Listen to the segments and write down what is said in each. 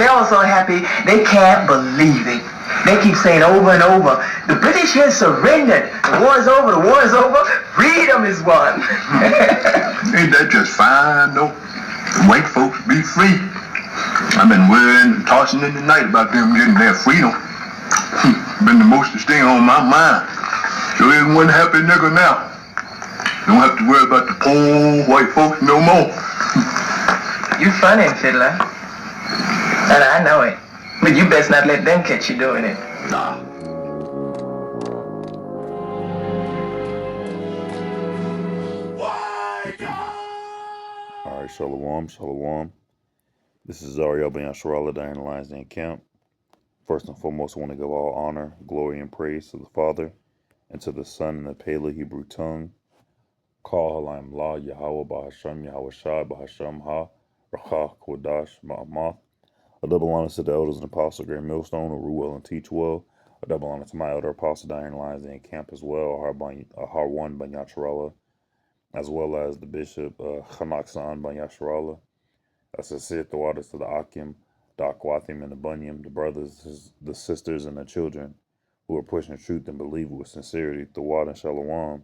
they're all so happy they can't believe it. They keep saying over and over, the British has surrendered. The war's over, the war's over. Freedom is won. Ain't that just fine, though? The white folks be free. I've been worrying and tossing in the night about them getting their freedom. Been the most thing on my mind. So ain't one happy nigga now. Don't have to worry about the poor white folks no more. You funny, Fiddler. And I know it. But you best not let them catch you doing it. Nah. All right, Shalom, Shalom. This is Zariel Ben Yasharallah, dying in the Lions Den camp. First and foremost, I want to give all honor, glory, and praise to the Father, and to the Son in the Pele Hebrew tongue. Call Halayim La, Yahweh Bahasham, Yahweh Shai, Bahasham Ha, Racha, Kodash, Ma'amath. A double honor to the elders and apostles, Great Millstone, who rule well and teach well. A double honor to my elder apostle, dying in the Lions Den camp as well, Harwan Ben Yasharallah, as well as the bishop, Chanak San Ben Yasharallah. That's a sit the waters to the Akim, the Akwathim, and the Bunyim, the brothers, the sisters, and the children who are pushing truth and believe with sincerity, the water and Shalom.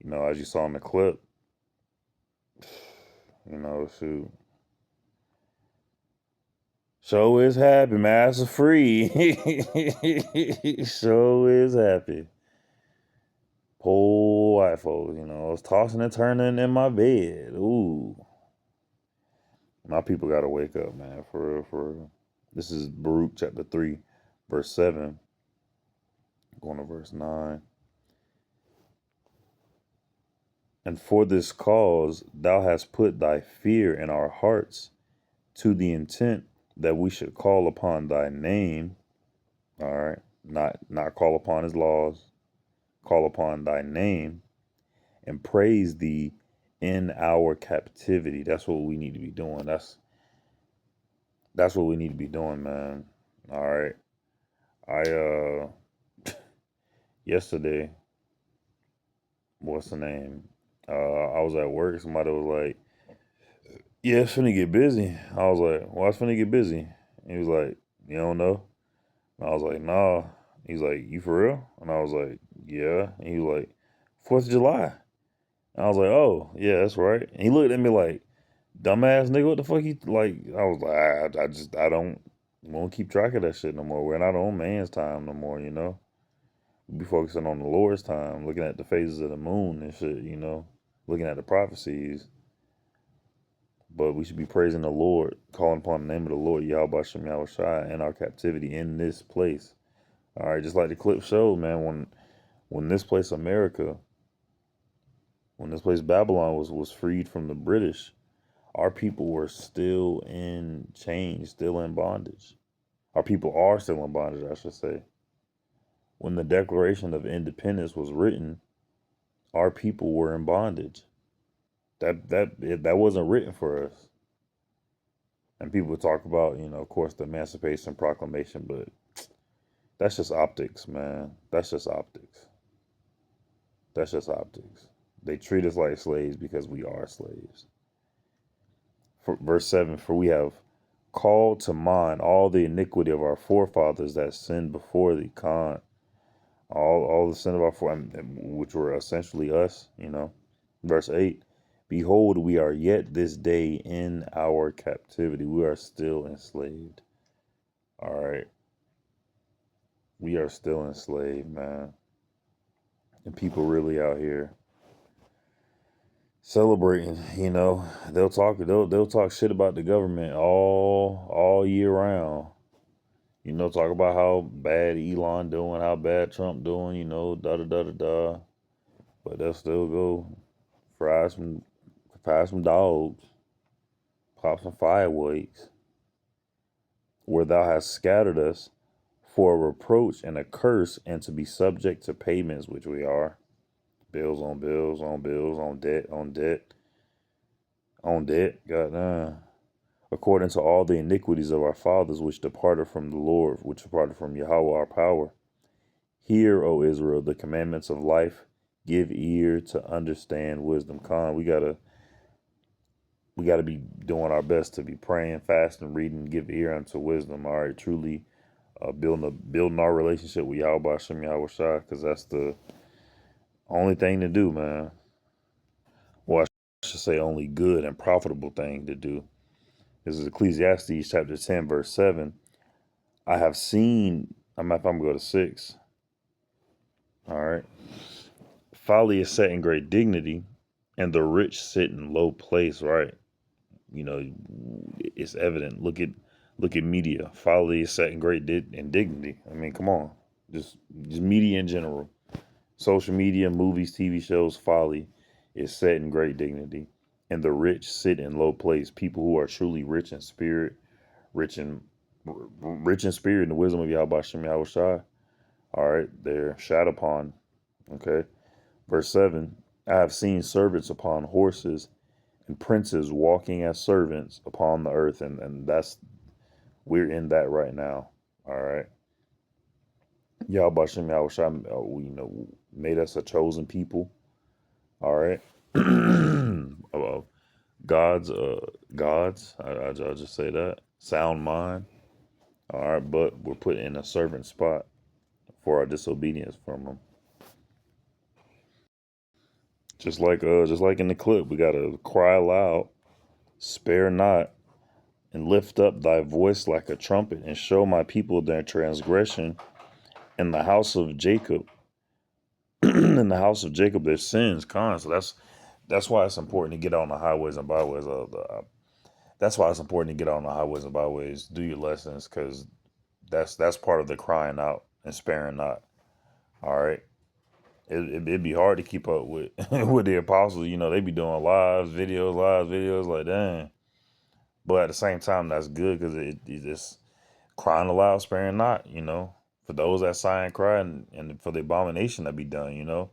You know, as you saw in the clip, you know, shoot. Show is happy, mass is free. Show is happy. Poor white folks, you know, I was tossing and turning in my bed. Ooh. My people got to wake up, man, for real, for real. This is Baruch chapter 3, verse 7, going to verse 9. And for this cause thou hast put thy fear in our hearts, to the intent that we should call upon thy name. All right, not call upon his laws, call upon thy name, and praise thee in our captivity. That's what we need to be doing. That's what we need to be doing, man. All right. I yesterday, what's the name? I was at work. Somebody was like, "Yeah, it's finna get busy." I was like, "Why it's finna get busy?" He was like, "You don't know?" And I was like, "Nah." He's like, "You for real?" And I was like, "Yeah." And he was like, 4th of July. And I was like, "Oh, yeah, that's right." And he looked at me like, "Dumbass nigga, what the fuck you like?" I was like, I don't won't keep track of that shit no more. We're not on man's time no more, you know. We be focusing on the Lord's time, looking at the phases of the moon and shit, you know, looking at the prophecies. But we should be praising the Lord, calling upon the name of the Lord, Yahweh Shem Yahweh Shai, in our captivity in this place. All right, just like the clip showed, man, when this place America, when this place Babylon was freed from the British, our people were still in chains, still in bondage. Our people are still in bondage, I should say. When the Declaration of Independence was written, our people were in bondage. That wasn't written for us. And people talk about, you know, of course, the Emancipation Proclamation, but that's just optics, man. That's just optics. That's just optics. They treat us like slaves because we are slaves. For verse 7, for we have called to mind all the iniquity of our forefathers that sinned before thee, Khan. All the sin of our forefathers, which were essentially us, you know. Verse 8, behold, we are yet this day in our captivity. We are still enslaved. All right. We are still enslaved, man. And people really out here celebrating, you know. They'll talk shit about the government all year round. You know, talk about how bad Elon doing, how bad Trump doing, you know, da da da da da. But they'll still go fry some dogs, pop some fireworks, where thou hast scattered us for a reproach and a curse, and to be subject to payments, which we are. Bills on bills on bills, on debt on debt on debt. Goddamn. According to all the iniquities of our fathers, which departed from the Lord, which departed from Yahweh our power. Hear, O Israel, the commandments of life. Give ear to understand wisdom. Khan, we gotta we got to be doing our best to be praying, fasting, reading, give ear unto wisdom. All right, truly building our relationship with Yahweh Hashem Yahweh Shai, because that's the only thing to do, man. Well, I should say only good and profitable thing to do. This is Ecclesiastes chapter 10, verse 7. I have seen, I'm going to go to 6. All right. Folly is set in great dignity, and the rich sit in low place, right? You know, it's evident. Look at media. Folly is set in great dignity. I mean, come on. Just media in general. Social media, movies, TV shows, folly is set in great dignity. And the rich sit in low place. People who are truly rich in spirit, rich in spirit in the wisdom of Yahweh Shem Yahweh Shai. All right, they're shat upon. Okay. Verse 7, I have seen servants upon horses and princes walking as servants upon the earth. And we're in that right now. All right. Yahweh Shem Yahweh Shai, made us a chosen people. All right. God's, I'll just say that. Sound mind. All right. But we're put in a servant spot for our disobedience from him. Just like in the clip, we gotta cry loud, spare not, and lift up thy voice like a trumpet, and show my people their transgression, in the house of Jacob, in the house of Jacob their sins. So that's why it's important to get on the highways and byways. That's why it's important to get on the highways and byways, do your lessons, because that's part of the crying out and sparing not. All right. It'd be hard to keep up with with the apostles. You know, they be doing live videos, like, dang. But at the same time, that's good, because it just crying aloud, sparing not, for those that sigh and cry, and for the abomination that be done,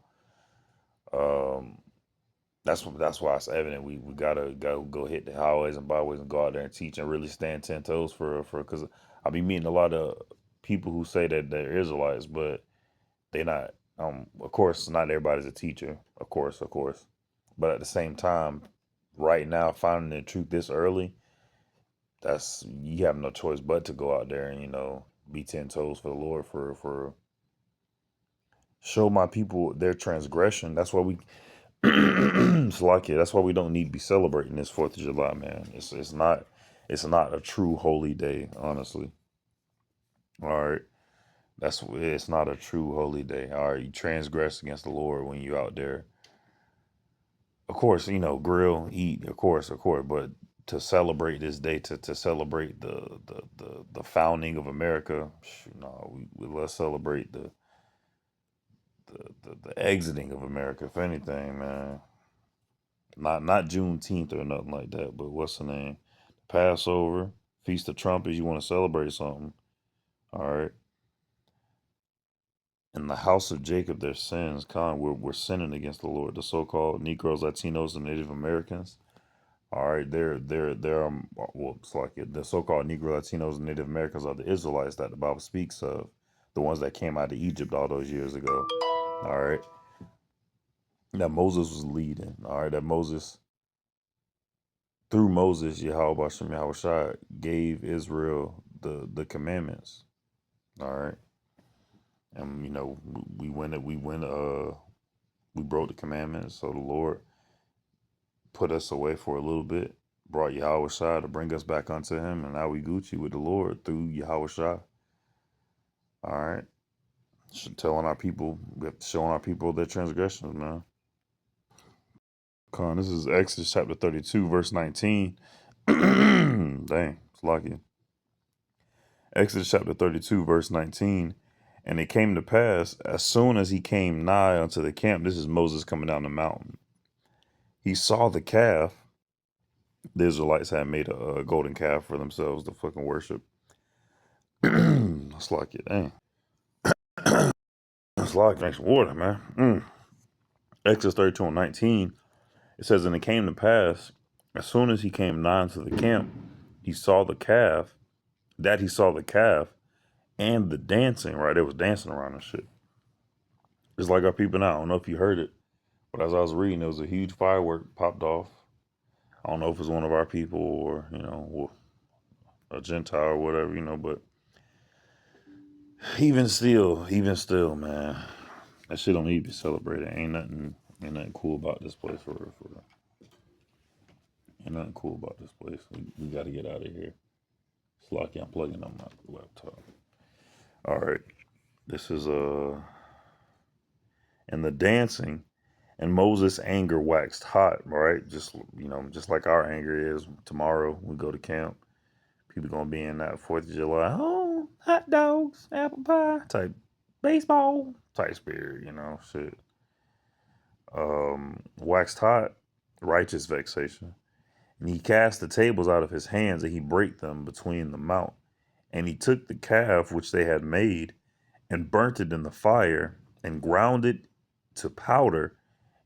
That's why it's evident we gotta go hit the highways and byways and go out there and teach and really stand 10 toes for because I be meeting a lot of people who say that they're Israelites, but they not. Of course, not everybody's a teacher. Of course. But at the same time, right now, finding the truth this early, you have no choice but to go out there and be 10 toes for the Lord, for show my people their transgression. That's why we it's like it. That's why we don't need to be celebrating this 4th of July, man. It's not a true holy day, honestly. All right. It's not a true holy day. All right, you transgress against the Lord when you out there. Of course, grill, eat, of course, but to celebrate this day, to celebrate the founding of America, no, let's celebrate the exiting of America, if anything, man. Not Juneteenth or nothing like that, but what's the name? Passover, Feast of Trumpets. You want to celebrate something, all right? In the house of Jacob, their sins, we're sinning against the Lord. The so-called Negroes, Latinos, and Native Americans. All right, they're it's like it. The so-called Negro, Latinos, and Native Americans are the Israelites that the Bible speaks of, the ones that came out of Egypt all those years ago. All right, that Moses was leading. All right, through Moses, Yahweh Shem Yahweh Shai gave Israel the commandments. All right. And we broke the commandments, so the Lord put us away for a little bit, brought Yahweh Shai to bring us back unto him, and now we Gucci with the Lord through Yahweh Shai. All right. Showing our people their transgressions, man. This is Exodus chapter 32, verse 19. Dang, it's lucky. Exodus chapter 32, verse 19. And it came to pass, as soon as he came nigh unto the camp, this is Moses coming down the mountain, he saw the calf. The Israelites had made a golden calf for themselves to fucking worship. It's like it, dang. It's like, drink some water, man. Exodus 32 and 19, it says, and it came to pass, as soon as he came nigh unto the camp, he saw the calf, and the dancing, right? They was dancing around and shit. It's like our people now. I don't know if you heard it, but as I was reading, there was a huge firework popped off I don't know if it's one of our people or, a Gentile or whatever, but even still, man, that shit don't need to be celebrated. Ain't nothing cool about this place for real, for real. Ain't nothing cool about this place. We got to get out of here. It's lucky I'm plugging on my laptop. All right, this is and the dancing, and Moses' anger waxed hot. Right, just like our anger is. Tomorrow we go to camp. People gonna be in that 4th of July. Oh, hot dogs, apple pie type, baseball type spirit. Shit. Waxed hot, righteous vexation. And he cast the tables out of his hands, and he brake them between the mount. And he took the calf which they had made, and burnt it in the fire, and ground it to powder,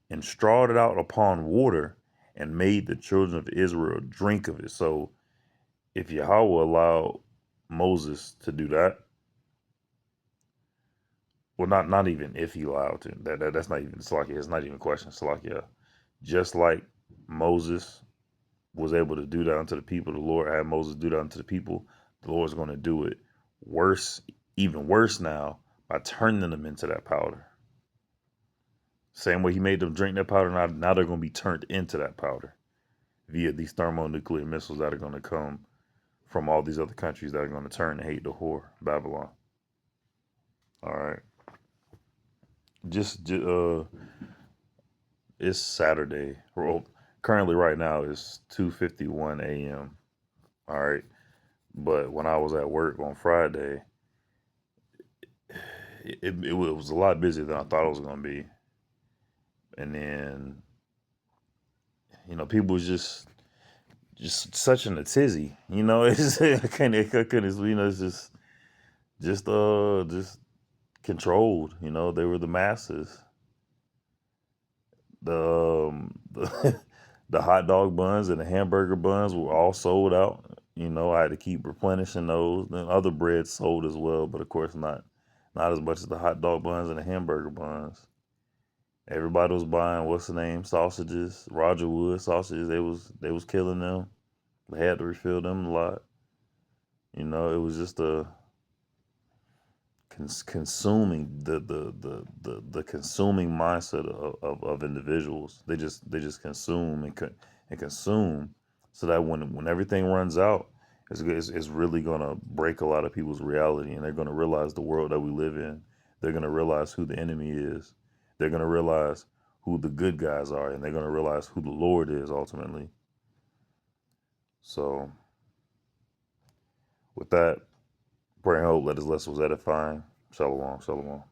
and strawed it out upon water, and made the children of Israel drink of it. So if Yahweh allowed Moses to do that, well, not even if he allowed to. That's not even Salakia. It's not even a question. Salakia. Just like Moses was able to do that unto the people, the Lord had Moses do that unto the people. The Lord's going to do it worse, even worse now, by turning them into that powder. Same way he made them drink that powder, now they're going to be turned into that powder via these thermonuclear missiles that are going to come from all these other countries that are going to turn and hate the whore, Babylon. All right. It's Saturday. Well, currently right now it's 2:51 a.m. All right. But when I was at work on Friday, it was a lot busier than I thought it was going to be. And then, people was just such in a tizzy, it's it's just controlled, they were the masses. The the hot dog buns and the hamburger buns were all sold out. I had to keep replenishing those. Then other breads sold as well, but of course not as much as the hot dog buns and the hamburger buns. Everybody was buying sausages, Roger Wood sausages. They was killing them. They had to refill them a lot. It was just consuming the consuming mindset of individuals. They just consume and consume, so that when everything runs out, it's really gonna break a lot of people's reality, and they're gonna realize the world that we live in. They're gonna realize who the enemy is. They're gonna realize who the good guys are, and they're gonna realize who the Lord is ultimately. So, with that, pray and hope that this lesson was edifying. Shalom, shalom.